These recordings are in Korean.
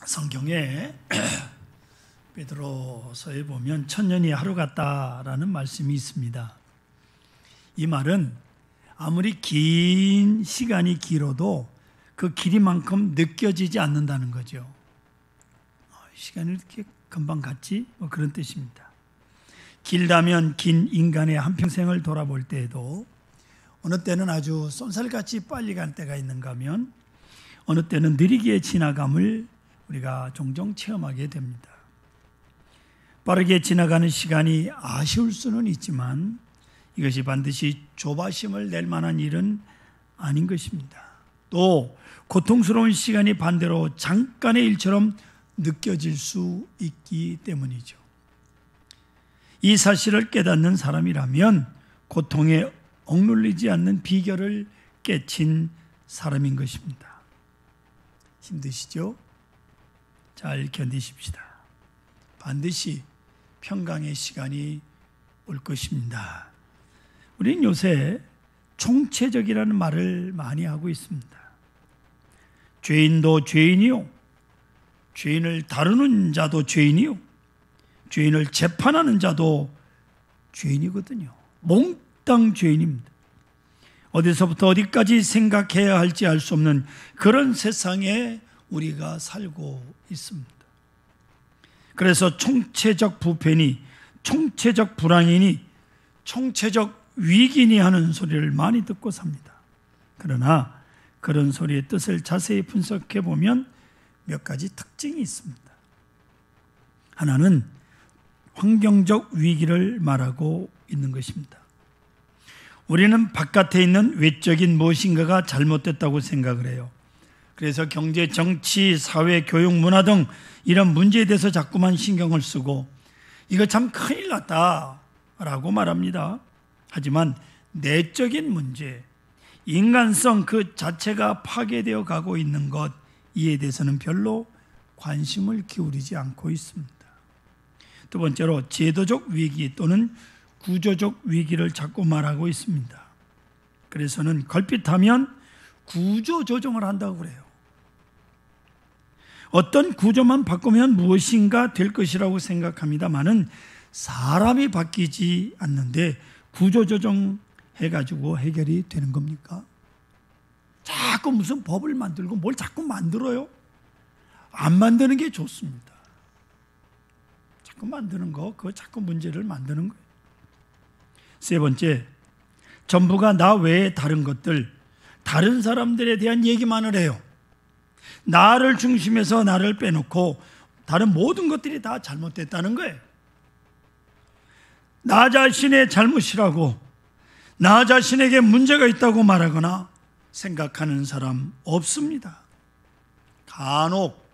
성경에 베드로서에 보면 천년이 하루 같다라는 말씀이 있습니다. 이 말은 아무리 긴 시간이 길어도 그 길이만큼 느껴지지 않는다는 거죠. 시간이 이렇게 금방 갔지? 그런 뜻입니다. 길다면 긴 인간의 한평생을 돌아볼 때에도 어느 때는 아주 쏜살같이 빨리 갈 때가 있는가 하면 어느 때는 느리게 지나감을 우리가 종종 체험하게 됩니다. 빠르게 지나가는 시간이 아쉬울 수는 있지만 이것이 반드시 조바심을 낼 만한 일은 아닌 것입니다. 또 고통스러운 시간이 반대로 잠깐의 일처럼 느껴질 수 있기 때문이죠. 이 사실을 깨닫는 사람이라면 고통에 억눌리지 않는 비결을 깨친 사람인 것입니다. 힘드시죠? 잘 견디십시다. 반드시 평강의 시간이 올 것입니다. 우리는 요새 총체적이라는 말을 많이 하고 있습니다. 죄인도 죄인이요, 죄인을 다루는 자도 죄인이요, 죄인을 재판하는 자도 죄인이거든요. 몽땅 죄인입니다. 어디서부터 어디까지 생각해야 할지 알 수 없는 그런 세상에 우리가 살고 있습니다. 그래서 총체적 부패니, 총체적 불황이니, 총체적 위기니 하는 소리를 많이 듣고 삽니다. 그러나 그런 소리의 뜻을 자세히 분석해 보면 몇 가지 특징이 있습니다. 하나는 환경적 위기를 말하고 있는 것입니다. 우리는 바깥에 있는 외적인 무엇인가가 잘못됐다고 생각을 해요. 그래서 경제, 정치, 사회, 교육, 문화 등 이런 문제에 대해서 자꾸만 신경을 쓰고 이거 참 큰일 났다라고 말합니다. 하지만 내적인 문제, 인간성 그 자체가 파괴되어 가고 있는 것, 이에 대해서는 별로 관심을 기울이지 않고 있습니다. 두 번째로 제도적 위기 또는 구조적 위기를 자꾸 말하고 있습니다. 그래서는 걸핏하면 구조 조정을 한다고 그래요. 어떤 구조만 바꾸면 무엇인가 될 것이라고 생각합니다만은 사람이 바뀌지 않는데 구조 조정해가지고 해결이 되는 겁니까? 자꾸 무슨 법을 만들고 뭘 자꾸 만들어요? 안 만드는 게 좋습니다. 자꾸 만드는 거, 그거 자꾸 문제를 만드는 거예요. 세 번째, 전부가 나 외에 다른 것들, 다른 사람들에 대한 얘기만을 해요. 나를 중심에서 나를 빼놓고 다른 모든 것들이 다 잘못됐다는 거예요. 나 자신의 잘못이라고, 나 자신에게 문제가 있다고 말하거나 생각하는 사람 없습니다. 간혹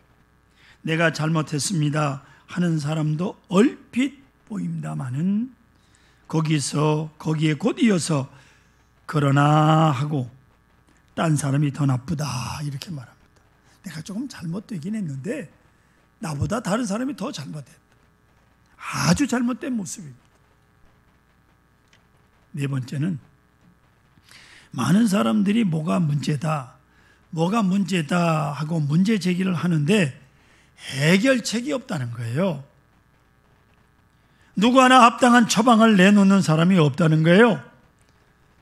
내가 잘못했습니다 하는 사람도 얼핏 보입니다마는 거기에 곧 이어서 그러나 하고 딴 사람이 더 나쁘다 이렇게 말합니다. 내가 조금 잘못되긴 했는데 나보다 다른 사람이 더 잘못했다. 아주 잘못된 모습입니다. 네 번째는 많은 사람들이 뭐가 문제다 하고 문제 제기를 하는데 해결책이 없다는 거예요. 누구 하나 합당한 처방을 내놓는 사람이 없다는 거예요.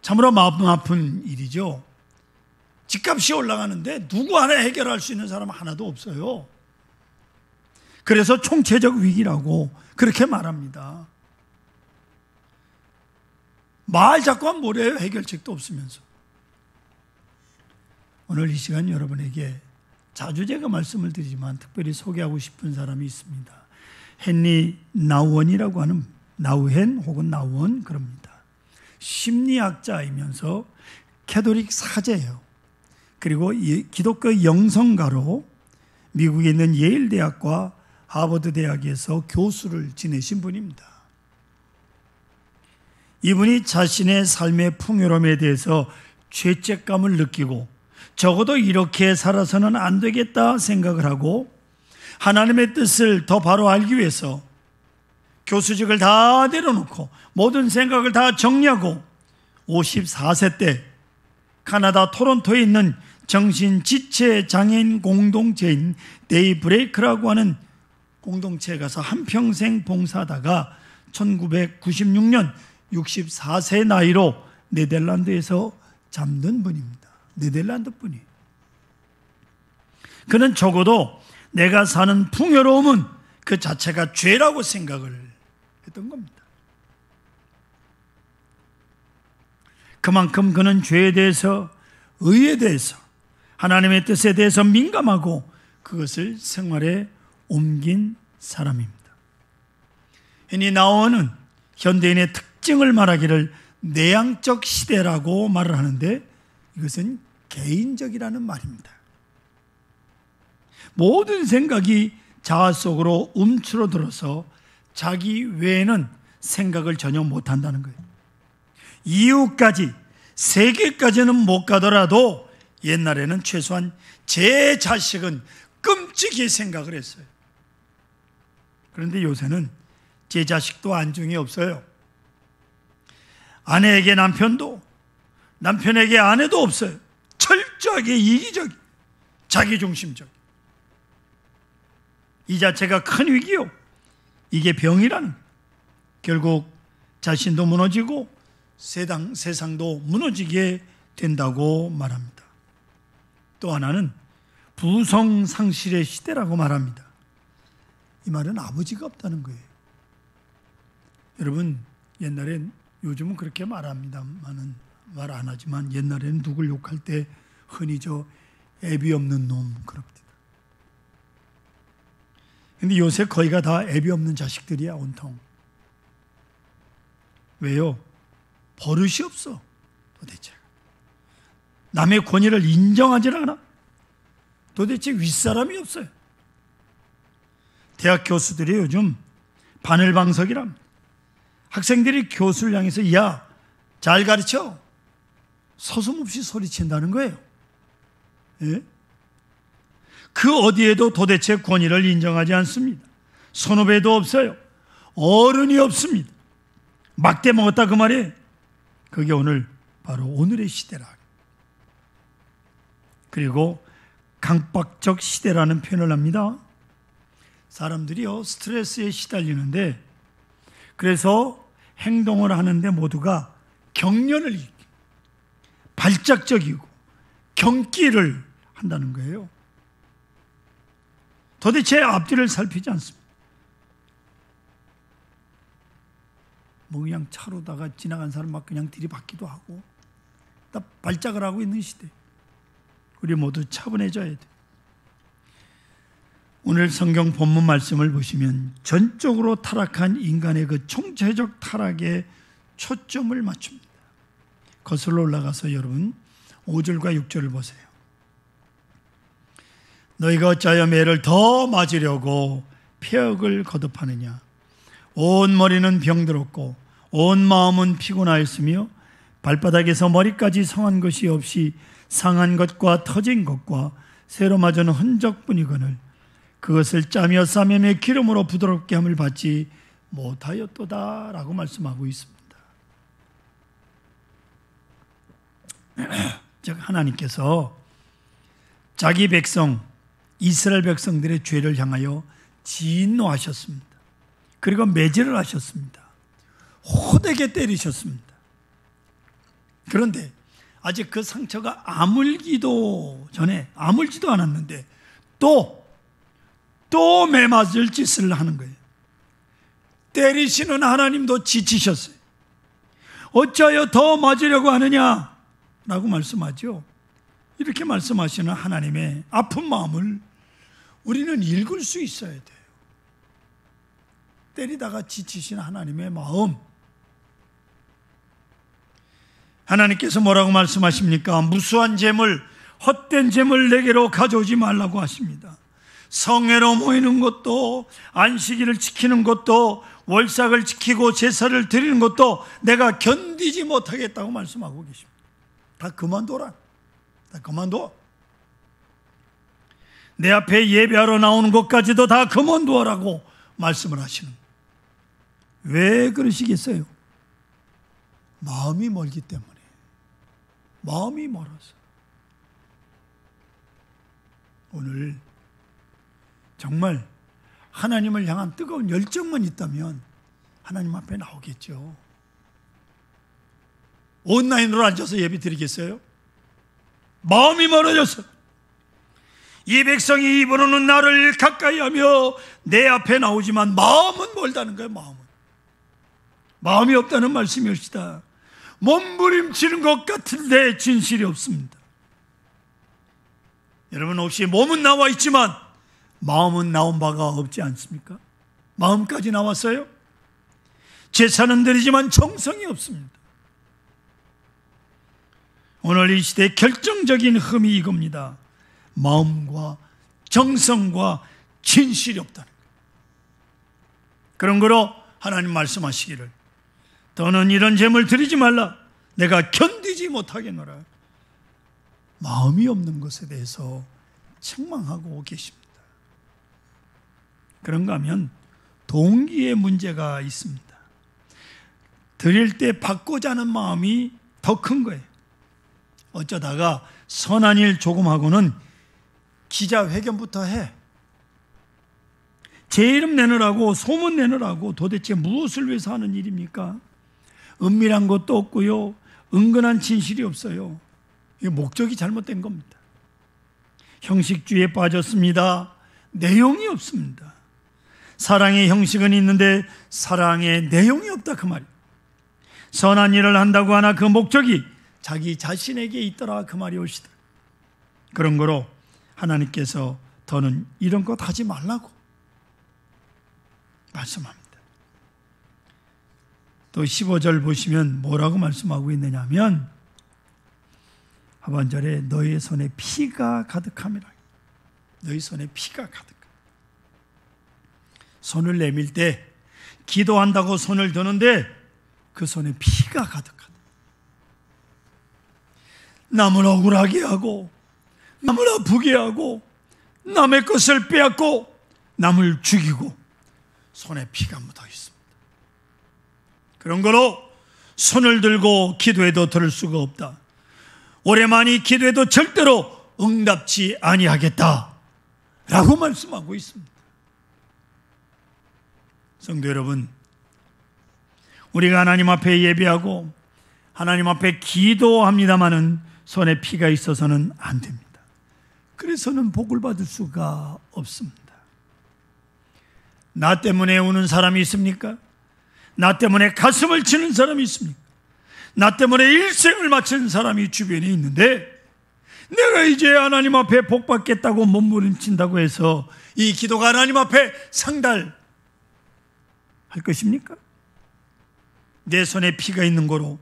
참으로 마음 아픈 일이죠. 집값이 올라가는데 누구 하나 해결할 수 있는 사람 하나도 없어요. 그래서 총체적 위기라고 그렇게 말합니다. 말 자꾸만 뭐래요? 해결책도 없으면서. 오늘 이 시간 여러분에게 자주 제가 말씀을 드리지만 특별히 소개하고 싶은 사람이 있습니다. 헨리 나우원이라고 하는, 나우헨 혹은 나우원 그럽니다. 심리학자이면서 캐톨릭 사제예요. 그리고 기독교 영성가로 미국에 있는 예일 대학과 하버드 대학에서 교수를 지내신 분입니다. 이분이 자신의 삶의 풍요로움에 대해서 죄책감을 느끼고 적어도 이렇게 살아서는 안 되겠다 생각을 하고 하나님의 뜻을 더 바로 알기 위해서 교수직을 다 내려놓고 모든 생각을 다 정리하고 54세 때 카나다 토론토에 있는 정신 지체 장애인 공동체인 데이브레이크라고 하는 공동체에 가서 한평생 봉사하다가 1996년 64세 나이로 네덜란드에서 잠든 분입니다. 네덜란드 분이. 그는 적어도 내가 사는 풍요로움은 그 자체가 죄라고 생각을 했던 겁니다. 그만큼 그는 죄에 대해서, 의에 대해서, 하나님의 뜻에 대해서 민감하고 그것을 생활에 옮긴 사람입니다. 흔히 나오는 현대인의 특징을 말하기를 내향적 시대라고 말을 하는데 이것은 개인적이라는 말입니다. 모든 생각이 자아 속으로 움츠러들어서 자기 외에는 생각을 전혀 못한다는 거예요. 이유까지, 세계까지는 못 가더라도 옛날에는 최소한 제 자식은 끔찍이 생각을 했어요. 그런데 요새는 제 자식도 안중이 없어요. 아내에게 남편도, 남편에게 아내도 없어요. 철저하게 이기적, 자기중심적. 이 자체가 큰 위기요. 이게 병이라는, 결국 자신도 무너지고 세상도 무너지게 된다고 말합니다. 또 하나는 부성상실의 시대라고 말합니다. 이 말은 아버지가 없다는 거예요. 여러분, 옛날엔, 요즘은 그렇게 말합니다만은 말 안 하지만 옛날에는 누굴 욕할 때 흔히 애비 없는 놈 그럽니다. 근데 요새 거의가 다 애비 없는 자식들이야, 온통. 왜요? 버릇이 없어, 도대체. 남의 권위를 인정하지 않아. 도대체 윗사람이 없어요. 대학 교수들이 요즘 바늘방석이랍니다. 학생들이 교수를 향해서 야, 잘 가르쳐. 서슴없이 소리친다는 거예요. 예? 그 어디에도 도대체 권위를 인정하지 않습니다. 선후배도 없어요. 어른이 없습니다. 막대 먹었다 그 말이에요. 그게 오늘 바로 오늘의 시대라. 그리고 강박적 시대라는 표현을 합니다. 사람들이요, 스트레스에 시달리는데 그래서 행동을 하는데 모두가 경련을 일으키고 발작적이고 경기를 한다는 거예요. 도대체 앞뒤를 살피지 않습니다. 뭐 그냥 차로다가 지나간 사람 막 그냥 들이받기도 하고 다 발작을 하고 있는 시대. 우리 모두 차분해져야 돼. 오늘 성경 본문 말씀을 보시면 전적으로 타락한 인간의 그 총체적 타락에 초점을 맞춥니다. 거슬러 올라가서 여러분 5절과 6절을 보세요. 너희가 어찌하여 매를 더 맞으려고 폐역을 거듭하느냐. 온 머리는 병들었고 온 마음은 피곤하였으며 발바닥에서 머리까지 성한 것이 없이 상한 것과 터진 것과 새로 맞은 흔적뿐이거늘 그것을 짜며 싸매며 기름으로 부드럽게 함을 받지 못하였도다 라고 말씀하고 있습니다. 즉 하나님께서 자기 백성 이스라엘 백성들의 죄를 향하여 진노하셨습니다. 그리고 매질을 하셨습니다. 호되게 때리셨습니다. 그런데 아직 그 상처가 아물지도 않았는데 또 매맞을 짓을 하는 거예요. 때리시는 하나님도 지치셨어요. 어찌하여 더 맞으려고 하느냐 라고 말씀하죠. 이렇게 말씀하시는 하나님의 아픈 마음을 우리는 읽을 수 있어야 돼요. 때리다가 지치신 하나님의 마음. 하나님께서 뭐라고 말씀하십니까? 무수한 재물, 헛된 재물 내게로 가져오지 말라고 하십니다. 성회로 모이는 것도, 안식일을 지키는 것도, 월삭을 지키고 제사를 드리는 것도 내가 견디지 못하겠다고 말씀하고 계십니다. 다 그만둬라. 다 그만둬. 내 앞에 예배하러 나오는 것까지도 다 그만두어라고 말씀을 하시는 거예요. 왜 그러시겠어요? 마음이 멀기 때문에. 마음이 멀어서. 오늘 정말 하나님을 향한 뜨거운 열정만 있다면 하나님 앞에 나오겠죠. 온라인으로 앉아서 예배 드리겠어요? 마음이 멀어져서 이 백성이 입으로는 나를 가까이 하며 내 앞에 나오지만 마음은 멀다는 거예요. 마음이 없다는 말씀이옵시다. 몸부림치는 것 같은데 진실이 없습니다. 여러분, 혹시 몸은 나와 있지만 마음은 나온 바가 없지 않습니까? 마음까지 나왔어요? 제사는 드리지만 정성이 없습니다. 오늘 이 시대의 결정적인 흠이 이겁니다. 마음과 정성과 진실이 없다는 거예요. 그런 거로 하나님 말씀하시기를 너는 이런 제물 드리지 말라. 내가 견디지 못하겠노라. 마음이 없는 것에 대해서 책망하고 계십니다. 그런가 하면 동기의 문제가 있습니다. 드릴 때 받고자 하는 마음이 더 큰 거예요. 어쩌다가 선한 일 조금 하고는 기자회견부터 해. 제 이름 내느라고, 소문 내느라고 도대체 무엇을 위해서 하는 일입니까? 은밀한 것도 없고요, 은근한 진실이 없어요. 이게 목적이 잘못된 겁니다. 형식주의에 빠졌습니다. 내용이 없습니다. 사랑의 형식은 있는데 사랑의 내용이 없다, 그 말이에요. 선한 일을 한다고 하나 그 목적이 자기 자신에게 있더라, 그 말이 옳시다. 그런 거로 하나님께서 더는 이런 것 하지 말라고 말씀합니다. 또 15절 보시면 뭐라고 말씀하고 있느냐 하면 하반절에 너의 손에 피가 가득함이라. 너희 손에 피가 가득함. 손을 내밀 때 기도한다고 손을 드는데 그 손에 피가 가득하다. 남을 억울하게 하고 남을 아프게 하고 남의 것을 빼앗고 남을 죽이고 손에 피가 묻어 있습니다. 그런 거로 손을 들고 기도해도 들을 수가 없다. 오래만이 기도해도 절대로 응답치 아니하겠다 라고 말씀하고 있습니다. 성도 여러분, 우리가 하나님 앞에 예배하고 하나님 앞에 기도합니다마는 손에 피가 있어서는 안 됩니다. 그래서는 복을 받을 수가 없습니다. 나 때문에 우는 사람이 있습니까? 나 때문에 가슴을 치는 사람이 있습니까? 나 때문에 일생을 마치는 사람이 주변에 있는데 내가 이제 하나님 앞에 복 받겠다고 몸부림친다고 해서 이 기도가 하나님 앞에 상달할 것입니까? 내 손에 피가 있는 거로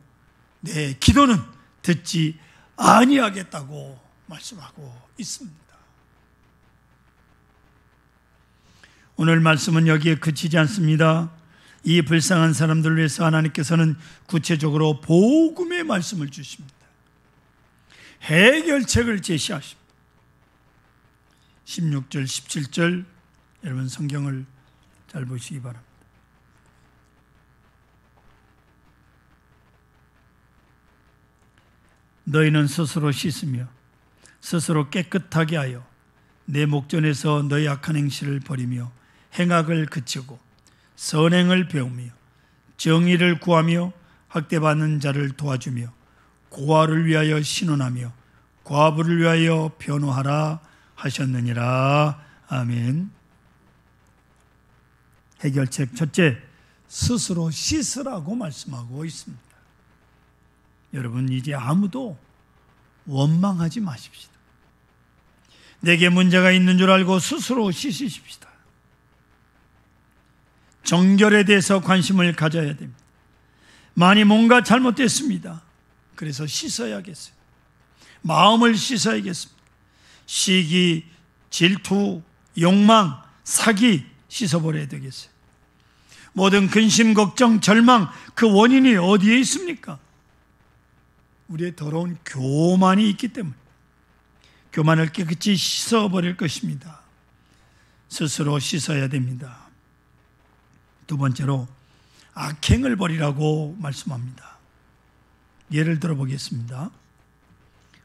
내 기도는 듣지 아니하겠다고 말씀하고 있습니다. 오늘 말씀은 여기에 그치지 않습니다. 이 불쌍한 사람들을 위해서 하나님께서는 구체적으로 복음의 말씀을 주십니다. 해결책을 제시하십니다. 16절, 17절 여러분 성경을 잘 보시기 바랍니다. 너희는 스스로 씻으며 스스로 깨끗하게 하여 내 목전에서 너희 악한 행실을 버리며 행악을 그치고 선행을 배우며 정의를 구하며 학대받는 자를 도와주며 고아를 위하여 신원하며 과부를 위하여 변호하라 하셨느니라. 아멘. 해결책 첫째, 스스로 씻으라고 말씀하고 있습니다. 여러분, 이제 아무도 원망하지 마십시다. 내게 문제가 있는 줄 알고 스스로 씻으십시다. 정결에 대해서 관심을 가져야 됩니다. 많이 뭔가 잘못됐습니다. 그래서 씻어야겠어요. 마음을 씻어야겠습니다. 시기, 질투, 욕망, 사기 씻어버려야 되겠어요. 모든 근심, 걱정, 절망, 그 원인이 어디에 있습니까? 우리의 더러운 교만이 있기 때문에 교만을 깨끗이 씻어버릴 것입니다. 스스로 씻어야 됩니다. 두 번째로 악행을 버리라고 말씀합니다. 예를 들어보겠습니다.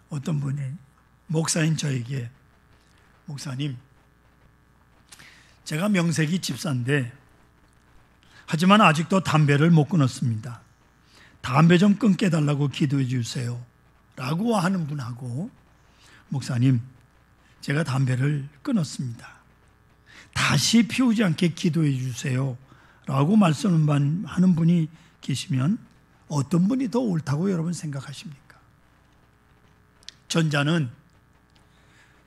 어떤 분이 목사인 저에게 목사님, 제가 명색이 집사인데 하지만 아직도 담배를 못 끊었습니다. 담배 좀 끊게 해달라고 기도해 주세요 라고 하는 분하고, 목사님, 제가 담배를 끊었습니다. 다시 피우지 않게 기도해 주세요 라고 말씀하는 분이 계시면 어떤 분이 더 옳다고 여러분 생각하십니까? 전자는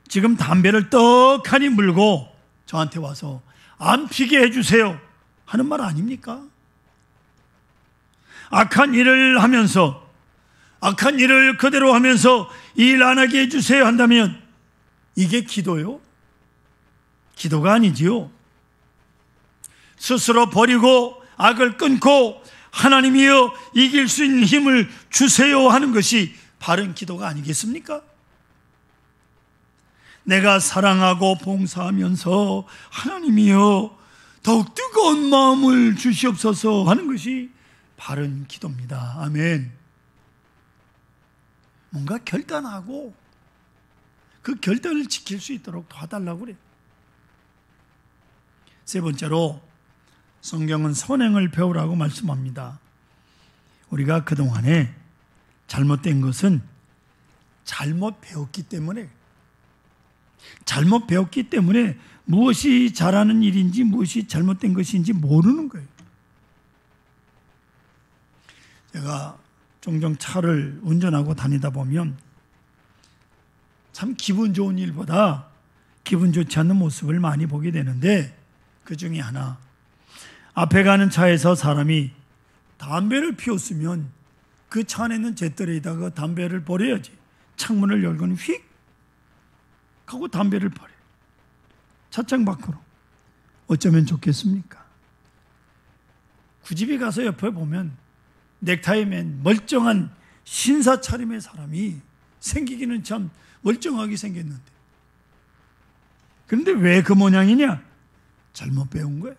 지금 담배를 떡하니 물고 저한테 와서 안 피게 해주세요 하는 말 아닙니까? 악한 일을 하면서, 악한 일을 그대로 하면서 일 안 하게 해주세요 한다면 이게 기도요? 기도가 아니지요. 스스로 버리고 악을 끊고 하나님이여 이길 수 있는 힘을 주세요 하는 것이 바른 기도가 아니겠습니까? 내가 사랑하고 봉사하면서 하나님이여 더욱 뜨거운 마음을 주시옵소서 하는 것이 바른 기도입니다. 아멘. 뭔가 결단하고 그 결단을 지킬 수 있도록 도와달라고 그래요. 세 번째로 성경은 선행을 배우라고 말씀합니다. 우리가 그동안에 잘못된 것은 잘못 배웠기 때문에 무엇이 잘하는 일인지 무엇이 잘못된 것인지 모르는 거예요. 제가 종종 차를 운전하고 다니다 보면 참 기분 좋은 일보다 기분 좋지 않는 모습을 많이 보게 되는데, 그 중에 하나, 앞에 가는 차에서 사람이 담배를 피웠으면 그 차 안에 있는 잿더리에다가 담배를 버려야지. 창문을 열고는 휙 하고 담배를 버려요. 차창 밖으로. 어쩌면 좋겠습니까? 그 집에 가서 옆에 보면 넥타이 맨 멀쩡한 신사 차림의 사람이 생기기는 참 멀쩡하게 생겼는데, 그런데 왜 그 모양이냐? 잘못 배운 거예요.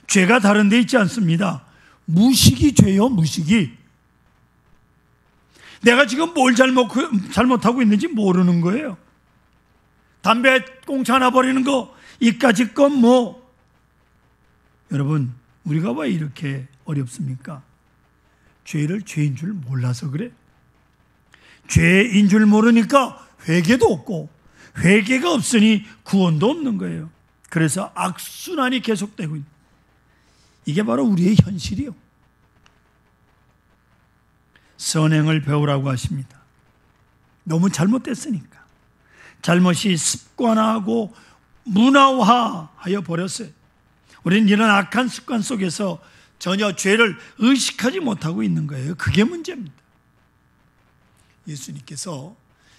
죄가 다른 데 있지 않습니다. 무식이 죄요, 무식이. 내가 지금 뭘 잘못하고 있는지 모르는 거예요. 담배 공차 하나 버리는 거, 이까짓 건 뭐. 여러분, 우리가 왜 이렇게 어렵습니까? 죄를 죄인 줄 몰라서 그래. 죄인 줄 모르니까 회개도 없고, 회개가 없으니 구원도 없는 거예요. 그래서 악순환이 계속되고 있는, 이게 바로 우리의 현실이요. 선행을 배우라고 하십니다. 너무 잘못됐으니까. 잘못이 습관화하고 문화화하여 버렸어요. 우리는 이런 악한 습관 속에서 전혀 죄를 의식하지 못하고 있는 거예요. 그게 문제입니다. 예수님께서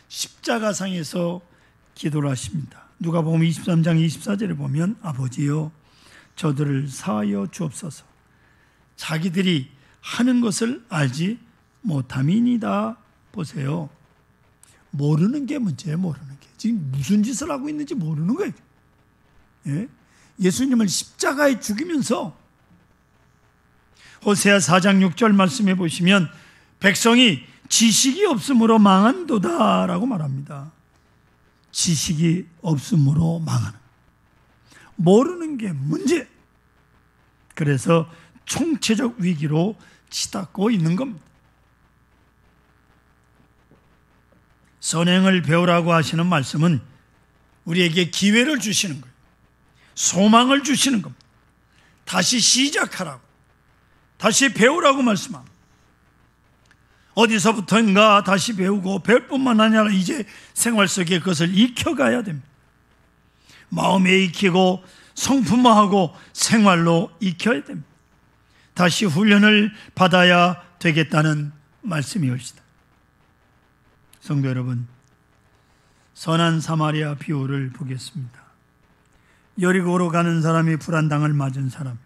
십자가상에서 기도를 하십니다. 누가복음 23장 24절에 보면, 아버지여 저들을 사하여 주옵소서. 자기들이 하는 것을 알지 못함이니이다. 보세요. 모르는 게 문제예요. 모르는 게. 지금 무슨 짓을 하고 있는지 모르는 거예요. 예? 예수님을 십자가에 죽이면서 호세아 4장 6절 말씀해 보시면, 백성이 지식이 없으므로 망한도다 라고 말합니다. 지식이 없으므로 망하는, 모르는 게 문제. 그래서 총체적 위기로 치닫고 있는 겁니다. 선행을 배우라고 하시는 말씀은 우리에게 기회를 주시는 거예요. 소망을 주시는 겁니다. 다시 시작하라고, 다시 배우라고 말씀합니다. 어디서부터인가 다시 배우고, 배울 뿐만 아니라 이제 생활 속에 그것을 익혀가야 됩니다. 마음에 익히고 성품화하고 생활로 익혀야 됩니다. 다시 훈련을 받아야 되겠다는 말씀이옵시다. 성도 여러분, 선한 사마리아 비유를 보겠습니다. 여리고로 가는 사람이 불안당을 맞은 사람,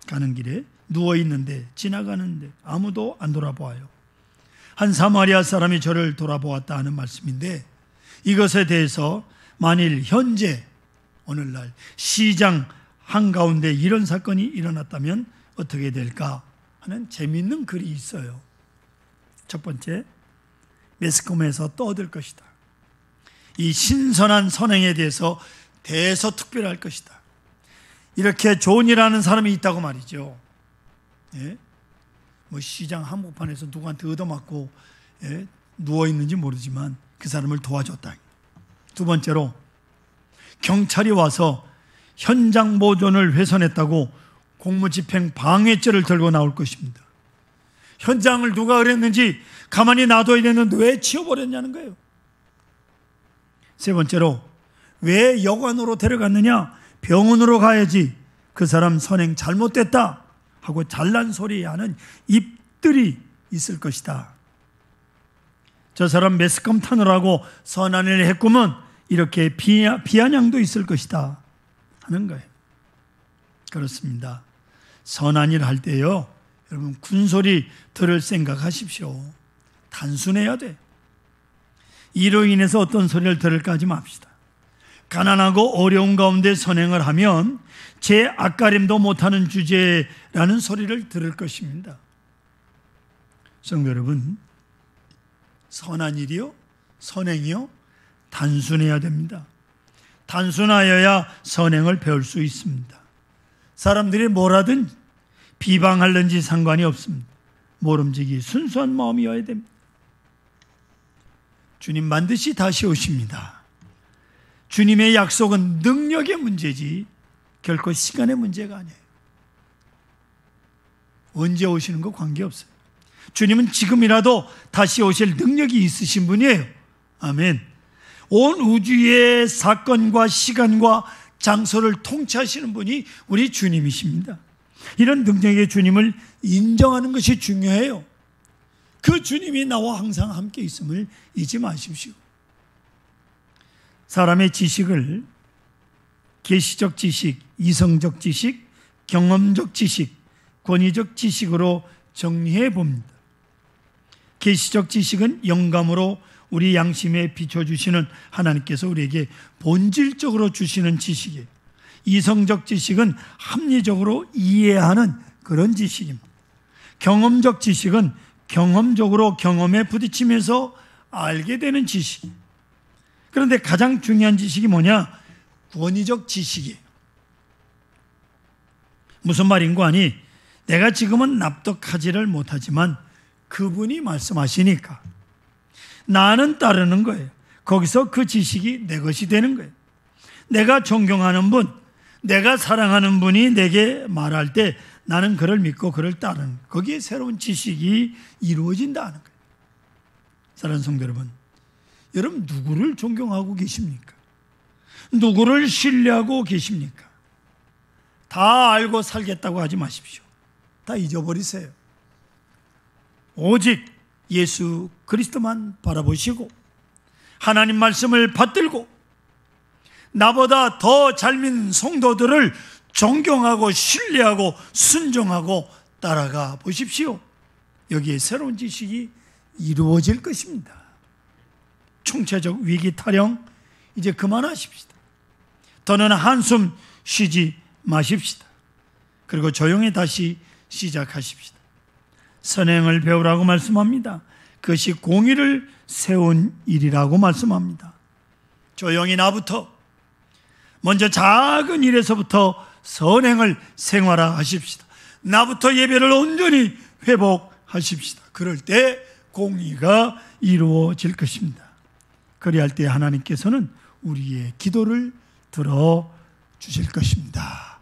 가는 길에 누워있는데, 지나가는데 아무도 안 돌아보아요. 한 사마리아 사람이 저를 돌아보았다 하는 말씀인데, 이것에 대해서 만일 현재 오늘날 시장 한가운데 이런 사건이 일어났다면 어떻게 될까 하는 재미있는 글이 있어요. 첫 번째, 매스컴에서 떠들 것이다. 이 신선한 선행에 대해서 대서특별할 것이다. 이렇게 좋은 일 하는 사람이 있다고 말이죠. 예? 뭐 시장 한복판에서 누구한테 얻어맞고 누워있는지 모르지만 그 사람을 도와줬다. 두 번째로, 경찰이 와서 현장 보존을 훼손했다고 공무집행 방해죄를 들고 나올 것입니다. 현장을 누가 그랬는지 가만히 놔둬야 되는데 왜 치워버렸냐는 거예요. 세 번째로, 왜 여관으로 데려갔느냐? 병원으로 가야지. 그 사람 선행 잘못됐다 하고 잘난 소리하는 입들이 있을 것이다. 저 사람 매스컴 타느라고 선한 일을 했구먼, 이렇게 비아냥도 있을 것이다 하는 거예요. 그렇습니다. 선한 일 할 때요, 여러분 군소리 들을 생각하십시오. 단순해야 돼. 이로 인해서 어떤 소리를 들을까 하지 맙시다. 가난하고 어려운 가운데 선행을 하면 제 앞가림도 못하는 주제라는 소리를 들을 것입니다. 성도 여러분, 선한 일이요, 선행이요, 단순해야 됩니다. 단순하여야 선행을 배울 수 있습니다. 사람들이 뭐라든 비방하는지 상관이 없습니다. 모름지기 순수한 마음이어야 됩니다. 주님 반드시 다시 오십니다. 주님의 약속은 능력의 문제지 결코 시간의 문제가 아니에요. 언제 오시는 거 관계없어요. 주님은 지금이라도 다시 오실 능력이 있으신 분이에요. 아멘. 온 우주의 사건과 시간과 장소를 통치하시는 분이 우리 주님이십니다. 이런 능력의 주님을 인정하는 것이 중요해요. 그 주님이 나와 항상 함께 있음을 잊지 마십시오. 사람의 지식을 계시적 지식, 이성적 지식, 경험적 지식, 권위적 지식으로 정리해 봅니다. 계시적 지식은 영감으로 우리 양심에 비춰주시는 하나님께서 우리에게 본질적으로 주시는 지식이에요. 이성적 지식은 합리적으로 이해하는 그런 지식입니다. 경험적 지식은 경험적으로 경험에 부딪히면서 알게 되는 지식. 그런데 가장 중요한 지식이 뭐냐? 권위적 지식이에요. 무슨 말인고 하니, 내가 지금은 납득하지를 못하지만 그분이 말씀하시니까 나는 따르는 거예요. 거기서 그 지식이 내 것이 되는 거예요. 내가 존경하는 분, 내가 사랑하는 분이 내게 말할 때 나는 그를 믿고 그를 따르는, 거기에 새로운 지식이 이루어진다는 거예요. 사랑하는 성도 여러분, 여러분 누구를 존경하고 계십니까? 누구를 신뢰하고 계십니까? 다 알고 살겠다고 하지 마십시오. 다 잊어버리세요. 오직 예수 그리스도만 바라보시고 하나님 말씀을 받들고 나보다 더 잘 믿는 성도들을 존경하고 신뢰하고 순종하고 따라가 보십시오. 여기에 새로운 지식이 이루어질 것입니다. 총체적 위기 타령 이제 그만하십시다. 더는 한숨 쉬지 마십시다. 그리고 조용히 다시 시작하십시다. 선행을 배우라고 말씀합니다. 그것이 공의를 세운 일이라고 말씀합니다. 조용히 나부터 먼저 작은 일에서부터 선행을 생활화하십시다. 나부터 예배를 온전히 회복하십시다. 그럴 때 공의가 이루어질 것입니다. 그리할 때 하나님께서는 우리의 기도를 들어주실 것입니다.